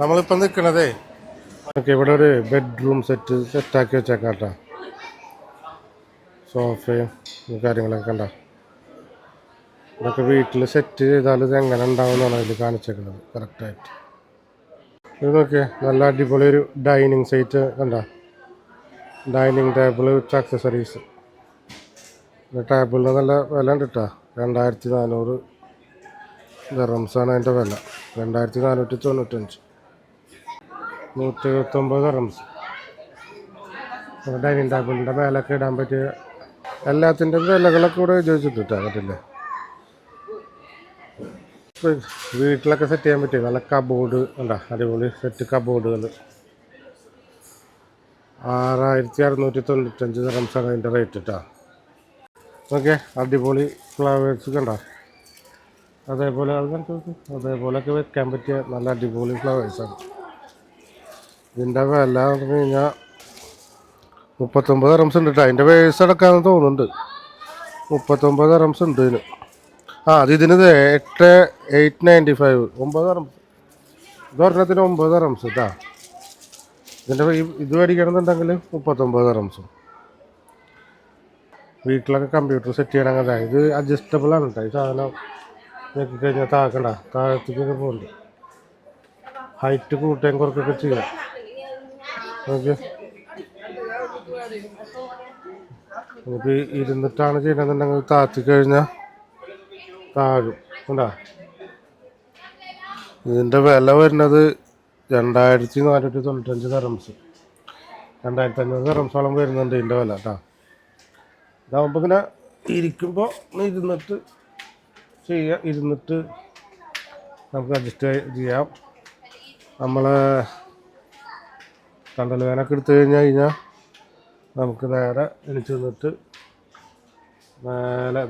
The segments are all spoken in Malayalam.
നമ്മളിപ്പോൾ നിൽക്കണതേ ഓക്കെ, ഇവിടെ ഒരു ബെഡ്റൂം സെറ്റാക്കി വെച്ചേക്കാം കേട്ടോ. സോഫയും കാര്യങ്ങളൊക്കെ കണ്ട. ഇതൊക്കെ വീട്ടിൽ സെറ്റ് ചെയ്താൽ ഇത് എങ്ങനെ ഉണ്ടാവുമെന്നാണ് അതിൽ കാണിച്ചേക്കുന്നത് കറക്റ്റായിട്ട്. ഇത് നോക്കിയേ, നല്ല അടിപൊളി ഒരു ഡൈനിങ് സെറ്റ് കണ്ട. Dining table with accessories. ടേബിളിന് നല്ല വില ഉണ്ട് കേട്ടോ. 2400 ദിറംസാണ് അതിൻ്റെ വില. 2495, 179 ദിറംസ്. ഡൈനിങ് ടേബിളിൻ്റെ മേലൊക്കെ ഇടാൻ പറ്റിയ എല്ലാത്തിൻ്റെ വിലകളൊക്കെ ഇവിടെ ചോദിച്ചിട്ട് കേട്ടില്ലേ. വീട്ടിലൊക്കെ സെറ്റ് ചെയ്യാൻ പറ്റിയ നല്ല കബോർഡ് ഉണ്ടോ, അടിപൊളി സെറ്റ് കബോർഡുകൾ. 6695 ദിറംസാണ് അതിൻ്റെ റേറ്റ് കേട്ടോ. ഓക്കെ, അടിപൊളി ഫ്ലവേഴ്സ് കണ്ട. അതേപോലെയൊക്കെ വെക്കാൻ പറ്റിയ നല്ല അടിപൊളി ഫ്ലവേഴ്സാണ്. ഇതിൻ്റെ വില എന്ന് പറഞ്ഞു കഴിഞ്ഞാൽ 39 ദിറംസ് ഉണ്ട് കേട്ടോ. അതിൻ്റെ വേഴ്സ് അടക്കാമെന്ന് തോന്നുന്നുണ്ട്. 39 ദിറംസ് ഉണ്ട് ഇതിന്. ഇതിന് 895, 9 ദിറംസ്. ഇതൊരെണ്ണത്തിന് 9 ദിറംസ് കേട്ടോ. ഇതിൻ്റെ ഇത് മേടിക്കണമെന്നുണ്ടെങ്കിൽ 39 ദിറംസും. വീട്ടിലൊക്കെ കമ്പ്യൂട്ടർ സെറ്റ് ചെയ്യണം. അങ്ങനെ ഇത് അഡ്ജസ്റ്റബിൾ ആണ് കേട്ടോ. ഈ സാധനം നോക്കി കഴിഞ്ഞാൽ താഴത്തേക്കൊക്കെ പോകുന്നുണ്ട്. ഹൈറ്റ് കൂട്ടുകയും കുറയ്ക്കൊക്കെ ചെയ്യാം. ഓക്കെ, ഇപ്പോൾ ഇരുന്നിട്ടാണ് ചെയ്യണമെന്നുണ്ടെങ്കിൽ താഴ്ത്തി കഴിഞ്ഞാൽ താഴും കണ്ടാ. ഇതിൻ്റെ വില വരുന്നത് 2495 ദിറംസ്. 2500 ദിറംസോളം വരുന്നുണ്ട് ഇതിൻ്റെ വില കേട്ടോ. ഇതാകുമ്പോൾ ഇങ്ങനെ ഇരിക്കുമ്പോൾ ഇരുന്നിട്ട് നമുക്ക് അഡ്ജസ്റ്റ് ചെയ്യാം. നമ്മൾ കണ്ടൽ വേനൊക്കെ എടുത്തു കഴിഞ്ഞാൽ നമുക്ക് നേരെ എണിച്ച് നിന്നിട്ട് നേരെ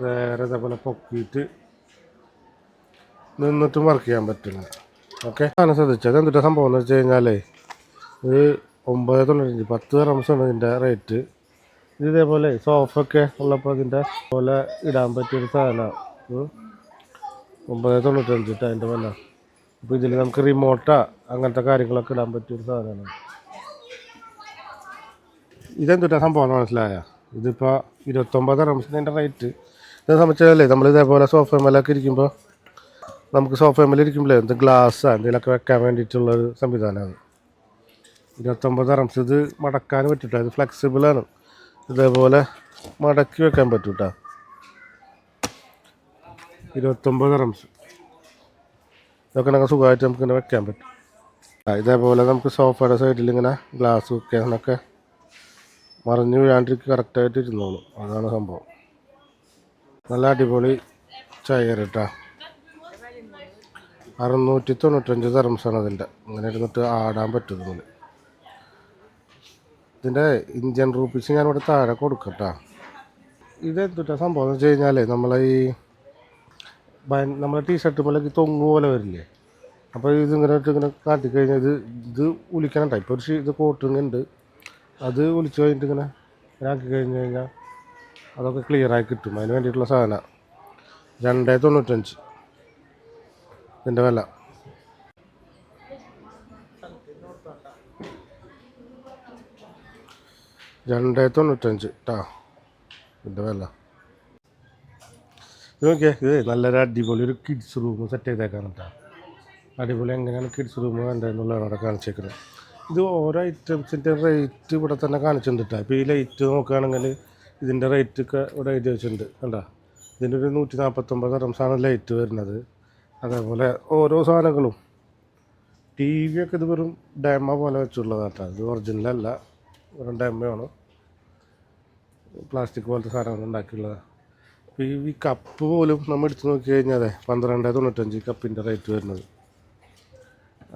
ഇതേപോലെ പൊക്കിയിട്ട് നിന്നിട്ടും വർക്ക് ചെയ്യാൻ പറ്റില്ല. ഓക്കെ, ആണ് ശ്രദ്ധിച്ചത്. എന്തിട്ടാ സംഭവം എന്ന് വെച്ച് കഴിഞ്ഞാലേ, ഇത് 995, 10 ദിറംസാണ് ഇതിൻ്റെ റേറ്റ്. ഇത് ഇതേപോലെ സോഫൊക്കെ ഉള്ളപ്പോൾ ഇതിൻ്റെ പോലെ ഇടാൻ പറ്റിയൊരു സാധനമാണ്. 995 അതിൻ്റെ വില. അപ്പോൾ ഇതിൽ നമുക്ക് റിമോട്ടാ അങ്ങനത്തെ കാര്യങ്ങളൊക്കെ ഇടാൻ പറ്റിയൊരു സാധനമാണ്. ഇതെന്തിട്ടാ സംഭവം എന്ന് മനസ്സിലായ. ഇതിപ്പോൾ 29 ദിറംസിന് അതിൻ്റെ റേറ്റ്. ഇതെന്ന് സംബന്ധിച്ചാലേ, നമ്മൾ ഇതേപോലെ സോഫമേലൊക്കെ ഇരിക്കുമ്പോൾ നമുക്ക് സോഫമേലിരിക്കുമ്പോഴേ ഗ്ലാസ്സാ എന്തെങ്കിലുമൊക്കെ വെക്കാൻ വേണ്ടിയിട്ടുള്ളൊരു സംവിധാനമാണ്. 29 ദിറംസ്. ഇത് മടക്കാൻ പറ്റില്ല, ഇത് ഫ്ലെക്സിബിളാണ്. ഇതേപോലെ മടക്കി വെക്കാൻ പറ്റും കേട്ടോ. 29 ദിറംസ്. ഇതൊക്കെ നമുക്ക് സുഖമായിട്ട് നമുക്കിങ്ങനെ വെക്കാൻ പറ്റും. ഇതേപോലെ നമുക്ക് സോഫയുടെ സൈഡിൽ ഇങ്ങനെ ഗ്ലാസ് വെക്കാനൊക്കെ മറിഞ്ഞ് വീഴാണ്ടിരിക്കും, കറക്റ്റായിട്ട് ഇരുന്നോളും. അതാണ് സംഭവം. നല്ല അടിപൊളി ചെയർ കേട്ടോ. 695 ദിറംസാണ് അതിൻ്റെ. ഇങ്ങനെ ഇരുന്നിട്ട് ആടാൻ പറ്റും. ഇതിൻ്റെ ഇന്ത്യൻ റുപ്പീസ് ഞാനിവിടെ താഴെ കൊടുക്കട്ടോ. ഇതെന്തിട്ടാ സംഭവം എന്ന് വെച്ച് കഴിഞ്ഞാലേ, നമ്മളെ ടീഷർട്ട് മേലേക്ക് തൊങ്ങ് പോലെ വരില്ലേ. അപ്പോൾ ഇതിങ്ങനെ കാട്ടിക്കഴിഞ്ഞാൽ ഇത് ഉലിക്കണം ടൈപ്പ് ഒരു ഇത് കോട്ടിങ് ഉണ്ട്. അത് ഒലിച്ച് കഴിഞ്ഞിട്ട് ഇങ്ങനെ ആക്കി കഴിഞ്ഞാൽ അതൊക്കെ ക്ലിയറായി കിട്ടും. അതിന് വേണ്ടിയിട്ടുള്ള സാധനമാണ്. 295 ഇതിൻ്റെ വില. $295 കേട്ടോ ഇതിൻ്റെ വില. ഇത് നോക്കിയാൽ ഇത് നല്ലൊരു അടിപൊളി ഒരു കിഡ്സ് റൂം സെറ്റ് ചെയ്തേക്കാണ് കേട്ടോ. അടിപൊളി എങ്ങനെയാണ് കിഡ്സ് റൂം വേണ്ടതെന്നുള്ളതാണ് അവിടെ കാണിച്ചേക്കുന്നത്. ഇത് ഓരോ ഐറ്റംസിൻ്റെ റേറ്റ് ഇവിടെ തന്നെ കാണിച്ചിട്ടുണ്ട് കേട്ടോ. ഇപ്പോൾ ഈ ലൈറ്റ് നോക്കുകയാണെങ്കിൽ ഇതിൻ്റെ റേറ്റൊക്കെ ഇവിടെ എഴുതി വെച്ചിട്ടുണ്ട് കണ്ടോ. ഇതിൻ്റെ ഒരു 149 ദിറംസാണ് ലൈറ്റ് വരുന്നത്. അതേപോലെ ഓരോ സാധനങ്ങളും TV ഒക്കെ ഇത് വെറും ഡെമ പോലെ വെച്ചുള്ളതാണ് കേട്ടോ. ഇത് ഒറിജിനലല്ല, വെറും ഡെമയാണ്. പ്ലാസ്റ്റിക് പോലത്തെ സാധനങ്ങൾ ഉണ്ടാക്കിയുള്ളതാണ്. ഇപ്പോൾ ഈ കപ്പ് പോലും നമ്മൾ എടുത്ത് നോക്കി കഴിഞ്ഞാൽ 1295 കപ്പിൻ്റെ റേറ്റ് വരുന്നത്.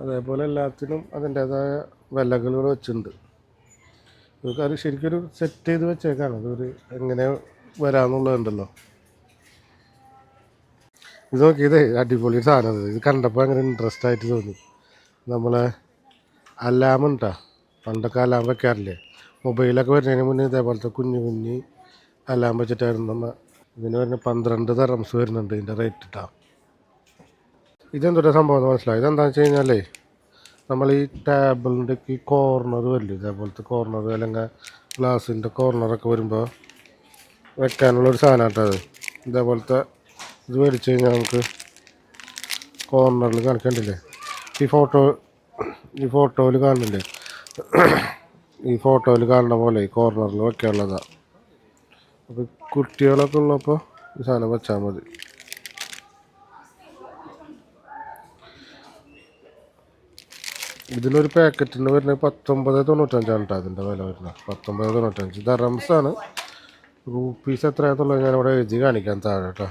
അതേപോലെ എല്ലാത്തിനും അതിൻ്റേതായ വിലകൾ വെച്ചിട്ടുണ്ട്. ഇതൊക്കെ ശരിക്കൊരു സെറ്റ് ചെയ്ത് വെച്ചേക്കാണ്. ഇതൊരു എങ്ങനെ വരാമെന്നുള്ളതുണ്ടല്ലോ. ഇത് നോക്കിയത് അടിപൊളി സാധനം. ഇത് കണ്ടപ്പോൾ അങ്ങനെ ഇൻട്രസ്റ്റ് ആയിട്ട് തോന്നി. നമ്മളെ അലാമുണ്ടാ, പണ്ടൊക്കെ അലാം വെക്കാറില്ലേ, മൊബൈലൊക്കെ വരുന്നതിന് മുന്നേ ഇതേപോലത്തെ കുഞ്ഞ് അലാം വെച്ചിട്ടായിരുന്നു നമ്മൾ. ഇതിന് വരുന്ന 12 ദിറംസ് വരുന്നുണ്ട് ഇതിൻ്റെ റേറ്റ് ഇട്ടാ. ഇതെന്തൊരു സംഭവം എന്ന് മനസ്സിലായി. ഇതെന്താണെന്ന് വെച്ച് കഴിഞ്ഞാലേ, നമ്മൾ ഈ ടേബിളിൻ്റെ ഈ കോർണർ വരില്ല, ഇതേപോലത്തെ കോർണർ അല്ലെങ്കിൽ ഗ്ലാസിൻ്റെ കോർണറൊക്കെ വരുമ്പോൾ വെക്കാനുള്ളൊരു സാധനം കേട്ടോ അത്. ഇതേപോലത്തെ ഇത് മേടിച്ച് കഴിഞ്ഞാൽ നമുക്ക് കോർണറിൽ കാണിക്കണ്ടില്ലേ, ഈ ഫോട്ടോയിൽ കാണുന്നില്ലേ, ഈ ഫോട്ടോയിൽ കാണുന്ന പോലെ ഈ കോർണറിൽ വെക്കാനുള്ളതാണ്. അപ്പോൾ കുട്ടികളൊക്കെ ഉള്ളപ്പോൾ ഈ സാധനം വെച്ചാൽ മതി. ഇതിലൊരു പാക്കറ്റിന് വരുന്നത് 19.95 കേട്ടോ അതിൻ്റെ വില വരുന്നത്. 19.95 ദറംസാണ്. റുപ്പീസ് എത്രയാണെന്നുള്ളത് ഞാനിവിടെ എഴുതി കാണിക്കാൻ താഴെ കേട്ടോ.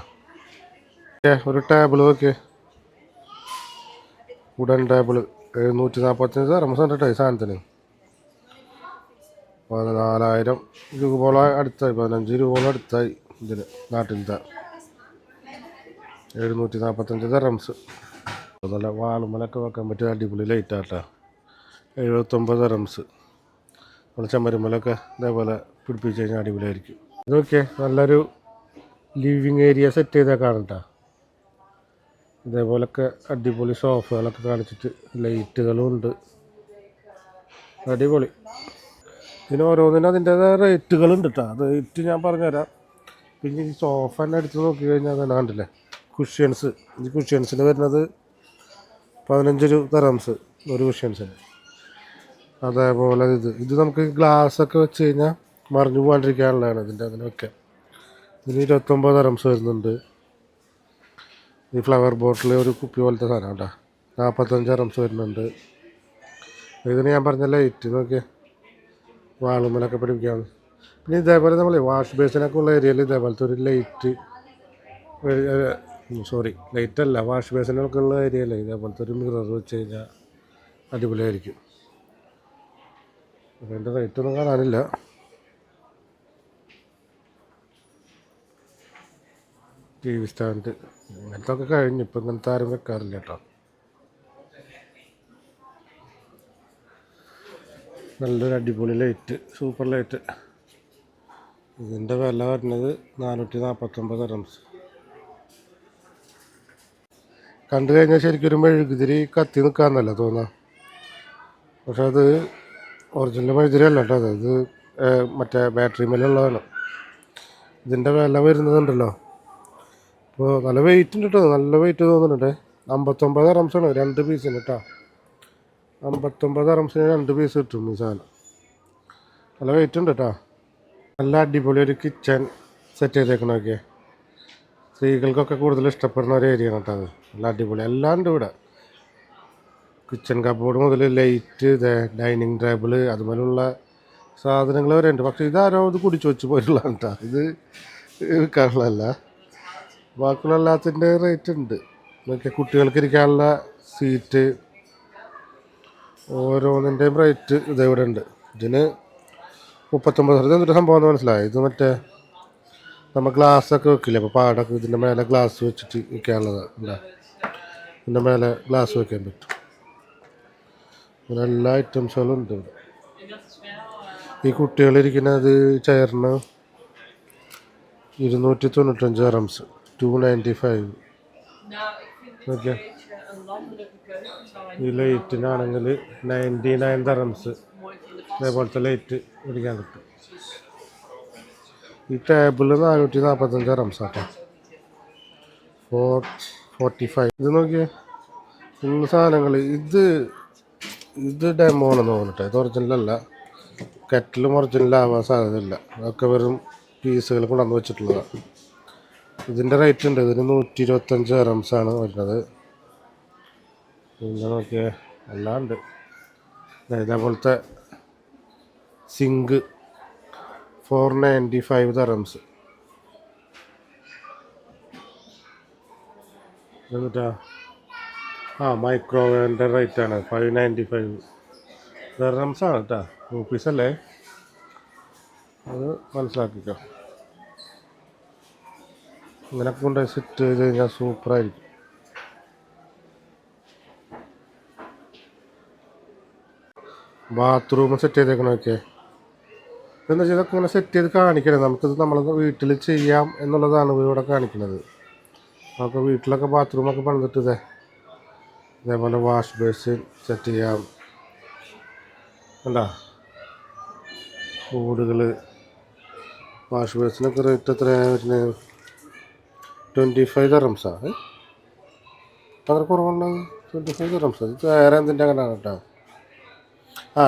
ഒരു ടേബിൾ നോക്കിയേ, വുഡൻ ടേബിൾ 745 ദറംസ് ഉണ്ട് കേട്ടോ ഈ സാധനത്തിന്. 14,000 രൂപയോളം അടുത്തായി, 15 രൂപയോളം അടുത്തായി ഇതിന് നാട്ടിലത്തെ. 745 ദറംസ്. നല്ല വാളുമ്മലൊക്കെ വെക്കാൻ പറ്റിയ അടിപൊളി ലൈറ്റാട്ടോ. 79 ദറംസ്. നമ്മൾ ചമ്മരുമ്മലൊക്കെ ഇതേപോലെ പിടിപ്പിച്ച് കഴിഞ്ഞാൽ അടിപൊളിയായിരിക്കും. ഇതൊക്കെ നല്ലൊരു ലിവിങ് ഏരിയ സെറ്റ് ചെയ്തേക്കാണ് കേട്ടോ. ഇതേപോലൊക്കെ അടിപൊളി സോഫകളൊക്കെ കാണിച്ചിട്ട് ലൈറ്റുകളും ഉണ്ട്, അടിപൊളി. ഇതിന് ഓരോന്നിനും അതിൻ്റേതായ റേറ്റുകളുണ്ട് കേട്ടോ. അത് റേറ്റ് ഞാൻ പറഞ്ഞുതരാം. പിന്നെ ഈ സോഫ തന്നെ എടുത്ത് നോക്കി കഴിഞ്ഞാൽ തന്നെ കണ്ടില്ലേ, കുഷ്യൻസ്. ഈ കുഷ്യൻസിന് വരുന്നത് 15 ദറംസ് ഒരു കുഷ്യൻസിന്. അതേപോലെ ഇത് നമുക്ക് ഗ്ലാസ്സൊക്കെ വെച്ച് കഴിഞ്ഞാൽ മറിഞ്ഞു പോകാണ്ടിരിക്കാനുള്ളതാണ് ഇതിൻ്റെ. അതിന് വെക്കാം. ഇതിന് 29 ദറംസ് വരുന്നുണ്ട്. ഈ ഫ്ലവർ ബോട്ടിൽ ഒരു കുപ്പി പോലത്തെ സാധനം കേട്ടോ, 45 ദറംസ് വരുന്നുണ്ട്. ഇതിന് ഞാൻ പറഞ്ഞ ലൈറ്റ് നോക്കിയാൽ വാളുമ്മലൊക്കെ പിടിപ്പിക്കാം. പിന്നെ ഇതേപോലെ നമ്മൾ വാഷ് ബേസിനൊക്കെ ഉള്ള ഏരിയയിൽ ഇതേപോലത്തെ ഒരു ലൈറ്റ്, ലൈറ്റല്ല, വാഷ് ബേസിനൊക്കെ ഉള്ള ഏരിയയിൽ ഇതേപോലത്തെ ഒരു മിറർ വെച്ച് കഴിഞ്ഞാൽ അടിപൊളിയായിരിക്കും. അതിൻ്റെ റേറ്റൊന്നും കാണാനില്ല. TV സ്റ്റാൻഡ് ഇങ്ങനത്തെ ഒക്കെ കഴിഞ്ഞു. ഇപ്പം ഇങ്ങനത്തെ ആരും വെക്കാറില്ല കേട്ടോ. നല്ലൊരു അടിപൊളി ലൈറ്റ്, സൂപ്പർ ലൈറ്റ്. ഇതിൻ്റെ വില വരുന്നത് 449 ദറംസ്. കണ്ടു കഴിഞ്ഞാൽ ശരിക്കും ഒരു മെഴുകുതിരി കത്തി നിൽക്കാമെന്നല്ല തോന്നാം, പക്ഷെ അത് ഒറിജിനൽ മെഴുകുതിരി അല്ല കേട്ടോ. അത് മറ്റേ ബാറ്ററി മേലുള്ളതാണ്. ഇതിൻ്റെ വില വരുന്നതുണ്ടല്ലോ, ഇപ്പോൾ നല്ല വെയിറ്റ് ഉണ്ട് കേട്ടോ, നല്ല വെയിറ്റ് തോന്നുന്നുണ്ട്. 59 ദറംസാണ് 2 പീസിന് കേട്ടോ. 59 ദറംസിന് 2 പീസ് കിട്ടും ഈ സാധനം. നല്ല വെയിറ്റ് ഉണ്ട് കേട്ടോ. നല്ല അടിപൊളി ഒരു കിച്ചൺ സെറ്റ് ചെയ്തേക്കണമൊക്കെ സ്ത്രീകൾക്കൊക്കെ കൂടുതൽ ഇഷ്ടപ്പെടുന്ന ഒരു ഏരിയ ആണ് കേട്ടോ അത്. നല്ല അടിപൊളി എല്ലാം ഉണ്ട് ഇവിടെ. കിച്ചൺ കബോർഡ് മുതൽ ലൈറ്റ്, ഡൈനിങ് ടേബിള്, അതുപോലുള്ള സാധനങ്ങൾ വരെ ഉണ്ട്. പക്ഷേ ഇതാരോ ഇത് കുടിച്ചു വെച്ച് പോയിട്ടുള്ളതാണ് കേട്ടോ. ഇത് വിൽക്കാനുള്ളതല്ല. ബാക്കിയുള്ള എല്ലാത്തിൻ്റെ റേറ്റ് ഉണ്ട്. നോക്കിയാൽ കുട്ടികൾക്ക് ഇരിക്കാനുള്ള സീറ്റ്, ഓരോന്നിൻ്റെയും റേറ്റ് ഇതെവിടെ ഉണ്ട്. ഇതിന് 39 എന്തൊരു സംഭവം എന്ന് മനസ്സിലായി. ഇത് മറ്റേ നമ്മൾ ഗ്ലാസ്സൊക്കെ വെക്കില്ല, അപ്പോൾ പാടൊക്കെ ഇതിൻ്റെ മേലെ ഗ്ലാസ് വെച്ചിട്ട് വെക്കാനുള്ളതാണ്. അല്ല, ഇതിൻ്റെ മേലെ ഗ്ലാസ് വെക്കാൻ പറ്റും. അങ്ങനെ എല്ലാ ഐറ്റംസുകളും ഉണ്ട് ഇവിടെ. ഈ കുട്ടികളിരിക്കുന്നത് ചെയറിന് 295 ദറംസ്, 295. ഓക്കെ. ഈ ലൈറ്റിനാണെങ്കിൽ 99 ദറംസ്. അതേപോലത്തെ ലൈറ്റ് മേടിക്കാൻ കിട്ടും. ഈ ടേബിൾ 445 ദറംസ് ആട്ടോ, 445. ഇത് നോക്കിയേ, ഫുള്ള് സാധനങ്ങൾ. ഇത് ഡെമോ ആണെന്ന് തോന്നിട്ടെ, ഇത് ഒറിജിനലല്ല. കെറ്റിലും ഒറിജിനലാവാൻ സാധ്യതയില്ല. അതൊക്കെ വെറും പീസുകൾ കൊണ്ടുവന്ന് വെച്ചിട്ടുള്ളതാണ്. ഇതിൻ്റെ റേറ്റ് ഉണ്ട്. ഇതിന് 125 ദറംസാണ് വരുന്നത്. പിന്നെ നോക്കിയേ, എല്ലാം ഉണ്ട്. ഇതേപോലത്തെ സിങ്ക് 495 ദറംസ്. എന്നിട്ടാ മൈക്രോവേവിൻ്റെ റേറ്റാണ് 595 ദറംസാണ് കേട്ടോ. റുപ്പീസല്ലേ, അത് മനസ്സിലാക്കിക്കോ. ഇങ്ങനെയൊക്കെ കൊണ്ടുപോയി സെറ്റ് ചെയ്ത് കഴിഞ്ഞാൽ സൂപ്പറായിരിക്കും. ബാത്റൂം സെറ്റ് ചെയ്തേക്കണമൊക്കെ എന്താ വെച്ചാൽ ഇതൊക്കെ ഇങ്ങനെ സെറ്റ് ചെയ്ത് കാണിക്കണം. നമുക്കിത് നമ്മൾ വീട്ടിൽ ചെയ്യാം എന്നുള്ളതാണ് ഇവിടെ കാണിക്കുന്നത്. നമുക്ക് വീട്ടിലൊക്കെ ബാത്റൂമൊക്കെ പണിതിട്ട് അതേപോലെ വാഷ് ബേസിൻ സെറ്റ് ചെയ്യാം. കണ്ടാ ബോർഡുകൾ. വാഷ് ബേസിനൊക്കെ റേറ്റ് എത്രയാണ് വരുന്നത്? 25 ദിർഹംസാണ്. അത്ര കുറവുണ്ടാകും. 25 ദിർഹംസ്. ഇത് വേറെ എന്തിൻ്റെ അങ്ങനെയാണ് കേട്ടോ.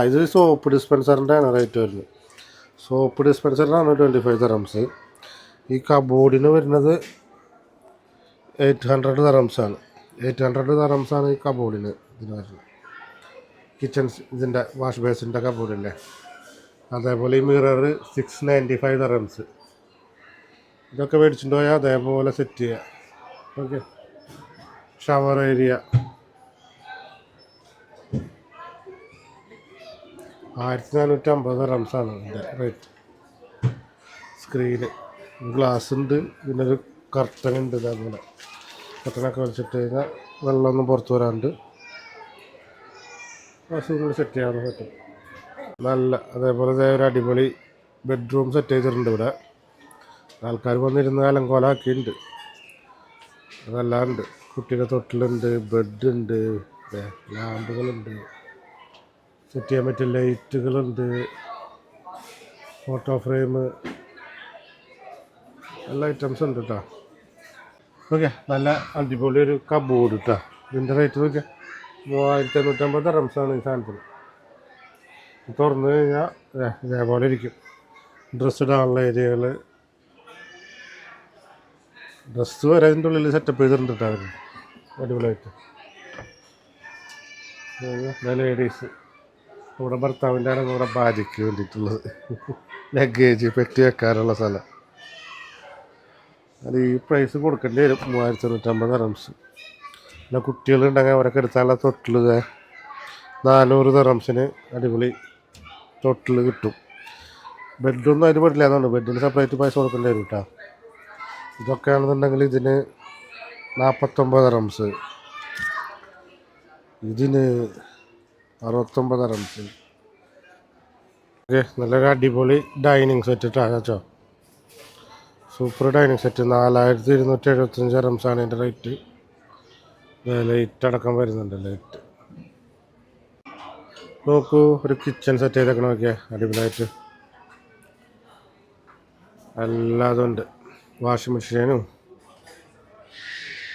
ഇത് സോപ്പ് ഡിസ്പെൻസറിൻ്റെ ആണ് റേറ്റ് വരുന്നത്. സോപ്പ് ഡിസ്പെൻസറിനാണ് 25 ദിർഹംസ്. ഈ കബോർഡിന് വരുന്നത് 800 ദിർഹംസാണ്. 800 ദിർഹംസാണ് ഈ കബോർഡിന് ഇതിന് വരുന്നത്. കിച്ചൺ ഇതിൻ്റെ വാഷ് ബേസിൻ്റെ കബോർഡില്ലേ. അതേപോലെ ഈ മിറർ 695 ദിർഹംസ്. ഇതൊക്കെ മേടിച്ചിട്ട് പോയാൽ അതേപോലെ സെറ്റ് ചെയ്യുക. ഓക്കെ. ഷവർ ഏരിയ 1450 ദിർഹംസാണ് ഇതിൻ്റെ റേറ്റ്. സ്ക്രീന് ഗ്ലാസ് ഉണ്ട്, പിന്നെ ഒരു കർട്ടൻ ഉണ്ട്. ഇതേപോലെ കർട്ടനൊക്കെ വലിച്ചിട്ട് കഴിഞ്ഞാൽ വെള്ളമൊന്നും പുറത്ത് വരാണ്ട് വാഷിംഗ് സെറ്റ് ചെയ്യാൻ പറ്റും. നല്ല അതേപോലെ ഒരു അടിപൊളി ബെഡ്റൂം സെറ്റ് ചെയ്തിട്ടുണ്ട് ഇവിടെ. ആൾക്കാർ വന്നിരുന്ന് അലങ്കോലാക്കിയിട്ടുണ്ട്. അതെല്ലാം ഉണ്ട്. കുട്ടിയുടെ തൊട്ടിലുണ്ട്, ബെഡുണ്ട്, ലാമ്പുകളുണ്ട്, സെറ്റ് ചെയ്യാൻ പറ്റിയ ലൈറ്റുകളുണ്ട്, ഫോട്ടോ ഫ്രെയിം, എല്ലാ ഐറ്റംസും ഉണ്ട് കേട്ടോ. ഓക്കെ. നല്ല അടിപൊളി ഒരു കബോർഡ് കേട്ടോ. ഇതിൻ്റെ റേറ്റ് നോക്കിയാൽ 3850 ദിർഹംസാണ് ഈ സാധനത്തിന്. തുറന്നു കഴിഞ്ഞാൽ ഇതേപോലെ ഇരിക്കും. ഡ്രസ്സ് ഇടാനുള്ള ഏരിയകൾ, ഡ്രസ്സ് വരെ അതിൻ്റെ ഉള്ളിൽ സെറ്റപ്പ് ചെയ്തിട്ടുണ്ട് കേട്ടോ അവർ. അടിപൊളിയായിട്ട്. ലേഡീസ് ഇവിടെ ഭർത്താവിൻ്റെ ആണ്, ഇവിടെ ഭാര്യയ്ക്ക് വേണ്ടിയിട്ടുള്ളത്. ലഗേജ് പെട്ടി വെക്കാനുള്ള സ്ഥലം. അത് ഈ പ്രൈസ് കൊടുക്കേണ്ടി വരും. 3950 ദിർഹംസ്. പിന്നെ കുട്ടികളുണ്ടെങ്കിൽ അവരൊക്കെ എടുത്താലുള്ള തൊട്ടിൽ 400 ദിർഹംസിന് അടിപൊളി തൊട്ടിൽ കിട്ടും. ബെഡൊന്നും അതിന് പെടില്ല എന്നുണ്ട്. ബെഡിന് സെപ്പറേറ്റ് പൈസ കൊടുക്കേണ്ടി വരും കേട്ടോ. ഇതൊക്കെ ആണെന്നുണ്ടെങ്കിൽ ഇതിന് 49 ദിർഹംസ്, ഇതിന് 69 ദിർഹംസ്. ഓക്കെ. നല്ലൊരു അടിപൊളി ഡൈനിങ് സെറ്റ് ഇട്ടാച്ചോ. Super dining set. 4275 ദിർഹംസാണ് ഇതിൻ്റെ റേറ്റ്. ലൈറ്റ് അടക്കം വരുന്നുണ്ട്. ലൈറ്റ് നോക്കൂ. ഒരു കിച്ചൺ സെറ്റ് ചെയ്തേക്കണം. നോക്കിയാൽ അടിപൊളിയായിട്ട് എല്ലാതും ഉണ്ട്. വാഷിംഗ് മെഷീനും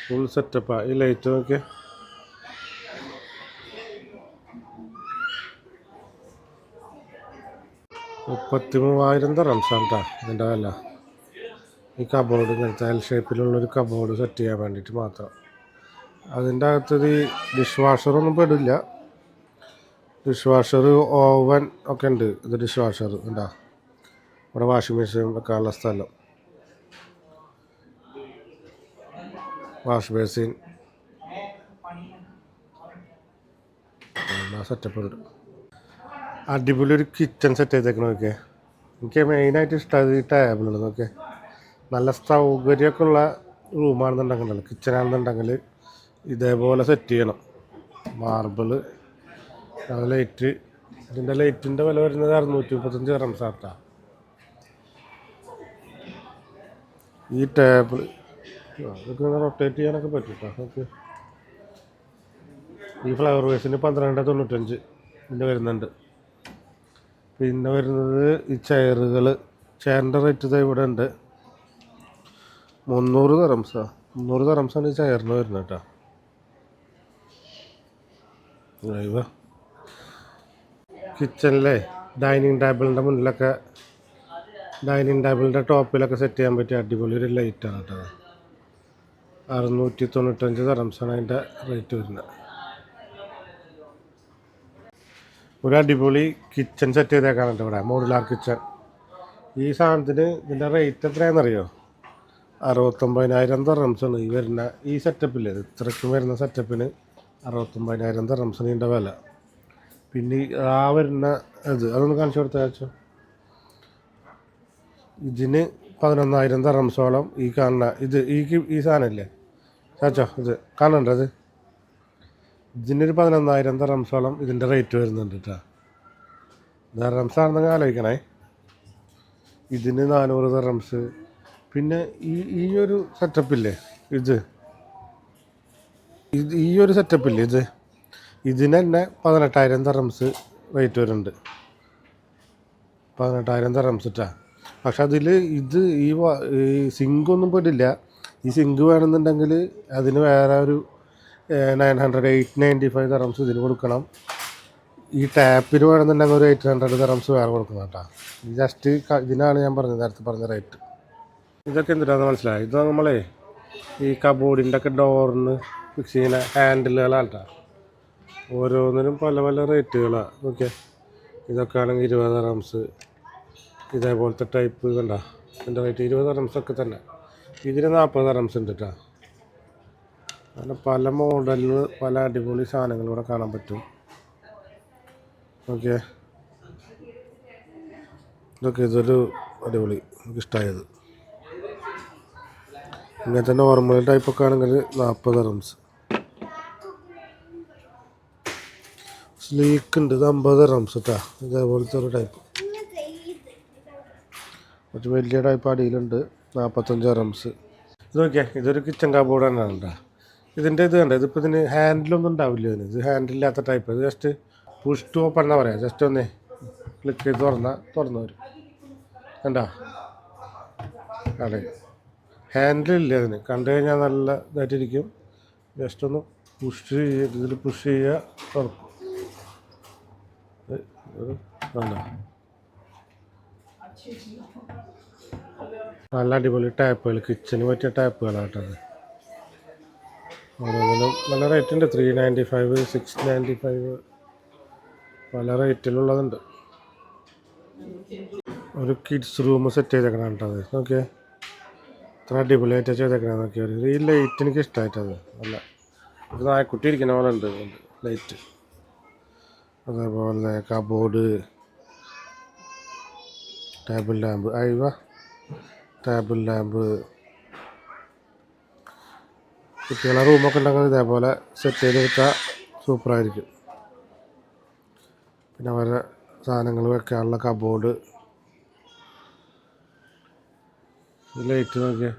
ഫുൾ സെറ്റപ്പാണ്. ഈ ലൈറ്റ് നോക്കിയാൽ 33,000 ദിർഹംസാണ് കേട്ടോ ഇതിൻ്റെ വില. ഈ കബോർഡ് ഇങ്ങനത്തെ എൽ ഷേപ്പിലുള്ളൊരു കബോർഡ് സെറ്റ് ചെയ്യാൻ വേണ്ടിയിട്ട് മാത്രം. അതിൻ്റെ അകത്ത് ഈ ഡിഷ് വാഷറൊന്നും പെടില്ല. ഡിഷ് വാഷർ, ഓവൻ ഒക്കെ ഉണ്ട്. ഇത് ഡിഷ് വാഷർ ഉണ്ടോ. ഇവിടെ വാഷിംഗ് മെഷീൻ വെക്കാനുള്ള സ്ഥലം, വാഷ് ബേസിൻ, എല്ലാ സെറ്റപ്പ് ഉണ്ട്. അടിപൊളി ഒരു കിച്ചൺ സെറ്റ് ചെയ്തേക്കണം. നോക്കിയാൽ എനിക്ക് മെയിനായിട്ട് ഇഷ്ടമായത് ഈ ടേബിളുകൾ. നോക്കിയാൽ നല്ല സൗകര്യമൊക്കെ ഉള്ള റൂമാണെന്നുണ്ടെങ്കിലല്ലോ, കിച്ചണാണെന്നുണ്ടെങ്കിൽ ഇതേപോലെ സെറ്റ് ചെയ്യണം. Marble, light. ഇതിൻ്റെ ലൈറ്റിൻ്റെ വില വരുന്നത് 635 ദിർഹംസാണ്. ഈ ടേബിൾ അതൊക്കെ റൊട്ടേറ്റ് ചെയ്യാനൊക്കെ പറ്റും കേട്ടോ. ഓക്കെ. ഈ ഫ്ലവർ വേസിന് 1295 ഇതിൻ്റെ വരുന്നുണ്ട്. പിന്നെ വരുന്നത് ഈ ചെയറുകൾ. ചെയറിൻ്റെ റേറ്റ് ഇവിടെ ഉണ്ട് 300 ദിർഹംസാണ്. 300 ദിർഹംസാണ് ഈ ചെയറിന് വരുന്നത് കേട്ടോ. കിച്ചണിലെ ഡൈനിങ് ടേബിളിൻ്റെ മുന്നിലൊക്കെ, ഡൈനിങ് ടേബിളിൻ്റെ ടോപ്പിലൊക്കെ സെറ്റ് ചെയ്യാൻ പറ്റിയ അടിപൊളി ഒരു ലൈറ്റാണ് കേട്ടോ. 695 ദിർഹംസാണ് അതിൻ്റെ റേറ്റ് വരുന്നത്. ഒരു അടിപൊളി കിച്ചൺ സെറ്റ് ചെയ്തേക്കാണ് ഇവിടെ, മോഡുലാർ കിച്ചൺ. ഈ സാധനത്തിന് ഇതിൻ്റെ റേറ്റ് എത്രയാണെന്നറിയോ? 69,000 ദിർഹംസാണ് ഈ വരുന്ന ഈ സെറ്റപ്പില്ലേ. ഇത്രയ്ക്കും വരുന്ന സെറ്റപ്പിന് 69,000 ദിർഹംസാണ് ഇതിൻ്റെ വില. പിന്നെ ആ വരുന്ന അതൊന്ന് കാണിച്ചു കൊടുത്താൽ വെച്ചോ. ഇതിന് 11,000 ദിർഹംസോളം ഈ കാണുന്ന ഈ സാധനമില്ലേ ചാച്ചോ, ഇത് കാണണ്ടത്. ഇതിനൊരു 11,000 ദിർഹംസോളം ഇതിൻ്റെ റേറ്റ് വരുന്നുണ്ട് കേട്ടോ. ദിർഹംസാണെന്നെങ്കിൽ ആലോചിക്കണേ. ഇതിന് 400 ദിർഹംസ്. പിന്നെ ഈ ഒരു സെറ്റപ്പില്ലേ, ഇത് ഈ ഒരു സെറ്റപ്പില്ലേ ഇതിന് തന്നെ 18,000 ദിർഹംസ് റേറ്റ് വരുന്നുണ്ട്. 18,000 ദിർഹംസ് ഇട്ടാ. പക്ഷെ അതിൽ ഇത് ഈ സിങ്കൊന്നും പെടില്ല. ഈ സിങ്ക് വേണമെന്നുണ്ടെങ്കിൽ അതിന് വേറെ ഒരു 895 ദിർഹംസ് ഇതിന് കൊടുക്കണം. ഈ ടാപ്പിന് വേണമെന്നുണ്ടെങ്കിൽ ഒരു 800 ദിർഹംസ് വേറെ കൊടുക്കണം കേട്ടോ. ജസ്റ്റ് ഇതിനാണ് ഞാൻ പറഞ്ഞത്, നേരത്തെ പറഞ്ഞ റേറ്റ്. ഇതൊക്കെ എന്തിനാണെന്ന് മനസ്സിലായി. ഇത് നമ്മളെ ഈ കബോർഡിൻ്റെ ഒക്കെ ഡോറിന് ഫിക്സ് ചെയ്യുന്ന ഹാൻഡിലുകളാണ് കേട്ടോ. ഓരോന്നിനും പല പല റേറ്റുകളാണ്. ഓക്കെ, ഇതൊക്കെ ആണെങ്കിൽ 20 ദിർഹംസ്. ഇതേപോലത്തെ ടൈപ്പ് കണ്ട ഇതിൻ്റെ റേറ്റ് 20 ദിർഹംസൊക്കെ തന്നെ. ഇതിന് 40 ദിർഹംസ് ഉണ്ട് കേട്ടോ. അങ്ങനെ പല മോഡലിൽ പല അടിപൊളി സാധനങ്ങൾ ഇവിടെ കാണാൻ പറ്റും. ഓക്കെ, ഇതൊരു അടിപൊളി, എനിക്ക് ഇഷ്ടമായത്. ഇങ്ങനത്തെ നോർമൽ ടൈപ്പൊക്കെ ആണെങ്കിൽ 40 ദിർഹംസ്. സ്ലീക്ക് ഉണ്ട്, ഇത് 50 ദിർഹംസ് കേട്ടോ. ഇതേപോലത്തെ ഒരു ടൈപ്പ്. കുറച്ച് വലിയ ടൈപ്പ് അടിയിലുണ്ട്, 45 ദിർഹംസ്. ഇത് നോക്കിയാൽ ഇതൊരു കിച്ചൺ കബോർഡ് തന്നെയാണ് കേട്ടോ. ഇതിൻ്റെ ഇത് കണ്ടോ, ഇതിപ്പോൾ ഇതിന് ഹാൻഡിലൊന്നും ഉണ്ടാവില്ല. ഇത് ഹാൻഡിലില്ലാത്ത ടൈപ്പ്. ഇത് ജസ്റ്റ് പുഷ് ടു ഓപ്പൺ എന്നാ പറയാം. ജസ്റ്റ് ഒന്ന് ക്ലിക്ക് ചെയ്ത് തുറന്നു വരും. കണ്ടോ, അതെ, ഹാൻഡിലില്ല ഇതിന്. കണ്ടു കഴിഞ്ഞാൽ നല്ല ഇതായിട്ടിരിക്കും. ജസ്റ്റ് ഒന്ന് ഇതിൽ പുഷ് ചെയ്യുക, തുറക്കും. കണ്ടോ, നല്ല അടിപൊളി ടാപ്പുകൾ, കിച്ചന് പറ്റിയ ടാപ്പുകളാണ് കേട്ടത്. ഓരോന്നിനും നല്ല റേറ്റ് ഉണ്ട്. 395, 695 പല റേറ്റിലുള്ളതുണ്ട്. ഒരു കിഡ്സ് റൂം സെറ്റ് ചെയ്തേക്കണം കേട്ടത്. ഓക്കെ, ഇത്ര അടിപൊളിയായിട്ട് ചെയ്തേക്കണം നോക്കിയാൽ. ഈ ലൈറ്റ് എനിക്ക് ഇഷ്ടമായിട്ടത്. അല്ല, ഒരു നായക്കുട്ടി ഇരിക്കുന്ന പോലെ ഉണ്ട് ലൈറ്റ്. അതേപോലെ cupboard, table lamp, table lamp. കുട്ടികളെ റൂമൊക്കെ ഉണ്ടെങ്കിൽ ഇതേപോലെ സെറ്റ് ചെയ്ത് വെച്ചാൽ സൂപ്പറായിരിക്കും. പിന്നെ അവരുടെ സാധനങ്ങൾ വെക്കാനുള്ള കബോർഡ്. ലൈറ്റ് നോക്കിയാൽ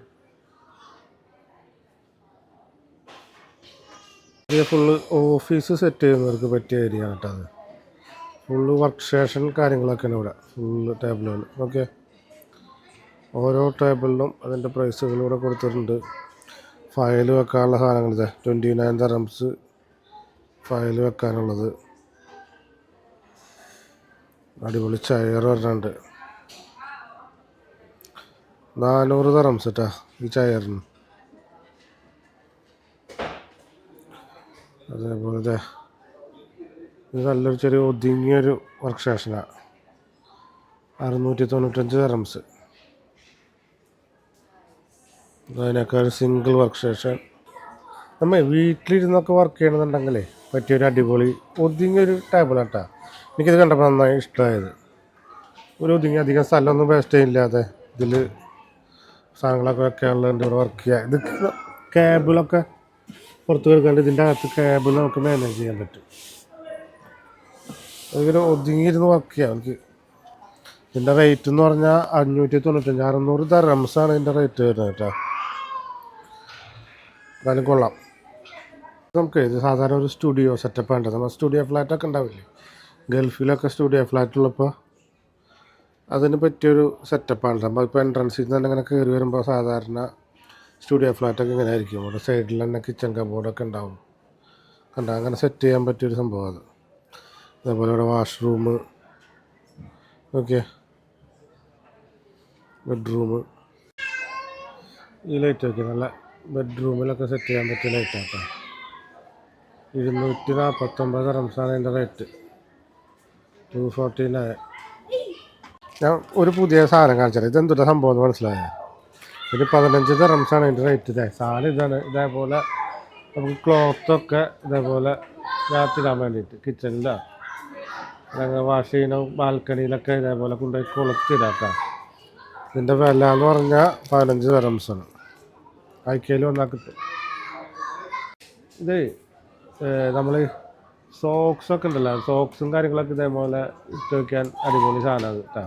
ഇത് ഫുള്ള് ഓഫീസ് സെറ്റ് ചെയ്യുന്നവർക്ക് പറ്റിയ ഏരിയ ആണ് കേട്ടോ. അത് ഫുള്ള് വർക്ക് സ്റ്റേഷൻ കാര്യങ്ങളൊക്കെയാണ് ഇവിടെ. ഫുള്ള് ടേബിളുകൾ. ഓക്കെ, ഓരോ ടേബിളിനും അതിൻ്റെ പ്രൈസുകൾ ഇവിടെ കൊടുത്തിട്ടുണ്ട്. ഫയൽ വെക്കാനുള്ള സാധനങ്ങൾ 29 ദിർഹംസ് ഫയൽ വെക്കാനുള്ളത്. അടിപൊളി ചെയർ പറഞ്ഞിട്ടുണ്ട്. 400 ദിർഹംസ് കേട്ടോ ഈ ചെയറിന്. അതേപോലെ ഇത് നല്ലൊരു ചെറിയ ഒതുങ്ങിയൊരു വർക്ക് സ്റ്റേഷനാണ്. 695 ദിർഹംസ്. അതിനൊക്കെ ഒരു സിംഗിൾ വർക്ക് സ്റ്റേഷൻ. നമ്മൾ വീട്ടിലിരുന്നൊക്കെ വർക്ക് ചെയ്യണമെന്നുണ്ടെങ്കിലേ പറ്റിയൊരു അടിപൊളി ഒതുങ്ങിയൊരു ടേബിളാണ് കേട്ടോ. എനിക്കിത് കണ്ടപ്പോൾ നന്നായി ഇഷ്ടമായത്. ഒരു ഒതുങ്ങി അധികം സ്ഥലമൊന്നും വേസ്റ്റ് ചെയ്യില്ലാതെ ഇതിൽ സാധനങ്ങളൊക്കെ വെക്കാനുള്ളതുണ്ട്. ഇവിടെ വർക്ക് ചെയ്യുക. ഇത് കേബിളൊക്കെ പുറത്ത് കേൾക്കാണ്ട് ഇതിൻ്റെ അകത്ത് കേബിൾ നമുക്ക് മാനേജ് ചെയ്യാൻ പറ്റും. അതിങ്ങനെ ഒതുങ്ങിയിരുന്ന് വർക്ക് ചെയ്യാം എനിക്ക്. ഇതിൻ്റെ റേറ്റ് എന്ന് പറഞ്ഞാൽ 595, 600 ദിർഹംസാണ് ഇതിൻ്റെ റേറ്റ് വരുന്നത് കേട്ടോ. എന്തായാലും കൊള്ളാം. നമുക്ക് ഇത് സാധാരണ ഒരു സ്റ്റുഡിയോ സെറ്റപ്പ് ഉണ്ട്. നമ്മൾ സ്റ്റുഡിയോ ഫ്ലാറ്റൊക്കെ ഉണ്ടാവില്ലേ, ഗൾഫിലൊക്കെ സ്റ്റുഡിയോ ഫ്ലാറ്റ് ഉള്ളപ്പോൾ അതിന് പറ്റിയൊരു സെറ്റപ്പാണ്. നമ്മൾ ഇപ്പോൾ എൻട്രൻസിൽ നിന്ന് തന്നെ ഇങ്ങനെ കയറി വരുമ്പോൾ സാധാരണ സ്റ്റുഡിയോ ഫ്ലാറ്റൊക്കെ ഇങ്ങനെ ആയിരിക്കും. അവിടെ സൈഡിൽ തന്നെ കിച്ചൺ കബോർഡൊക്കെ ഉണ്ടാവും. അങ്ങനെ സെറ്റ് ചെയ്യാൻ പറ്റിയൊരു സംഭവം അത്. അതേപോലെ ഇവിടെ വാഷ്റൂം. Okay, bedroom. ഈ ലൈറ്റ് ഒക്കെ നല്ല ബെഡ്റൂമിലൊക്കെ സെറ്റ് ചെയ്യാൻ പറ്റിയ ലൈറ്റാണ് കേട്ടോ. 249 ദിർഹംസാണ് അതിൻ്റെ റേറ്റ്. 249. ഞാൻ ഒരു പുതിയ സാധനം കാണിച്ചാൽ ഇതെന്തുള്ള സംഭവം എന്ന് മനസ്സിലായോ? ഇത് 15 ദിർഹംസാണ് അതിൻ്റെ റേറ്റ്. സാധനം ഇതാണ്. ഇതേപോലെ നമുക്ക് ക്ലോത്തൊക്കെ ഇതേപോലെ രാത്രിയിടാൻ വേണ്ടിയിട്ട് കിച്ചണിലോ അല്ലെങ്കിൽ വാഷ് ചെയ്യുന്ന ബാൽക്കണിയിലൊക്കെ ഇതേപോലെ കൊണ്ടുപോയി കൊളുത്തിടാം കേട്ടോ. ഇതിൻ്റെ വില എന്ന് പറഞ്ഞാൽ 15 ദിർഹംസാണ്. ആഴ്ചയിൽ വന്നാൽ കിട്ടും. ഇത് നമ്മൾ സോക്സൊക്കെ ഉണ്ടല്ലോ, സോക്സും കാര്യങ്ങളൊക്കെ ഇതേപോലെ ഇട്ട് വയ്ക്കാൻ അടിപൊളി സാധനമാണ് കേട്ടോ.